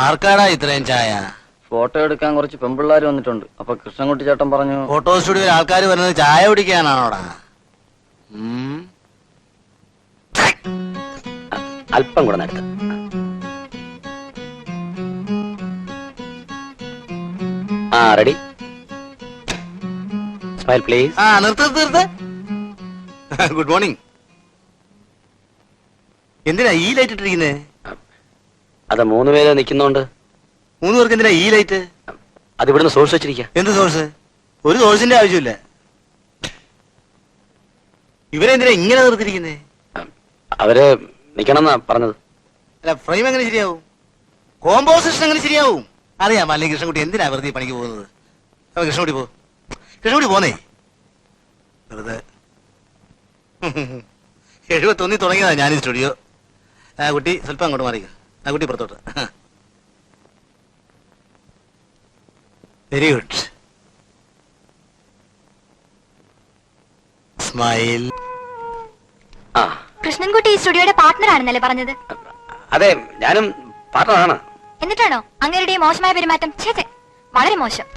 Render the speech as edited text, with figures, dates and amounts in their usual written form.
ആർക്കാടാ ഇത്രയും ചായ? ഫോട്ടോ എടുക്കാൻ കുറച്ച് പെമ്പിള്ളാര് വന്നിട്ടുണ്ട്. അപ്പൊ കൃഷ്ണൻകുട്ടി ചേട്ടൻ പറഞ്ഞു ഫോട്ടോ സ്റ്റുഡിയോയിൽ ആൾക്കാർ വരുന്നത് ചായ കുടിക്കാനാണോടാ? അല്പം കൂടെ നടത്ത്. റെഡി? Smile please. നിർത്ത്. Good morning. എന്തിനാ ഈ ലൈറ്റ് ഇട്ടിരിക്കുന്നേ? അത് 3 പേര് നിൽക്കുന്നോണ്ട്. 3 പേർക്ക് എന്തിനാ ഈ ലൈറ്റ്? അത് ഇവിടുന്ന് സോഴ്സ് വെച്ചിരിക്കുക. എന്ത് സോഴ്സ്? ഒരു സോഴ്സിന്റെ ആവശ്യമില്ല. ഇവരെന്തിനാ ഇങ്ങനെ നിർത്തിയിരിക്കുന്നേ? അവര് നിക്കണമെന്നാ പറഞ്ഞത്. അല്ല, ഫ്രെയിം എങ്ങനെ ശരിയാവും? കോമ്പോസിഷൻ എങ്ങനെ ശരിയാവും? അറിയാം. അല്ലെങ്കിൽ കൃഷ്ണൻകുട്ടി എന്തിനാ വെറുതെ പണിക്ക് പോകുന്നത്? കൃഷ്ണൻകുട്ടി പോന്നേ. വെറുതെ 71 തുടങ്ങിയതാ ഞാൻ ഈ സ്റ്റുഡിയോ. കുട്ടി സ്വല്പം അങ്ങോട്ട് മാറിക്ക. കുട്ടി പുറത്തോട്ട്. Very good. സ്മൈൽ. കൃഷ്ണൻകുട്ടി ഈ സ്റ്റുഡിയോയുടെ പാർട്ട്ണർ ആണെന്നല്ലേ പറഞ്ഞത്? അതെ, ഞാനും പാർട്ട്ണറാണ്. എന്നിട്ടാണോ അങ്ങേരുടെ മോശമായ പെരുമാറ്റം? വളരെ മോശം.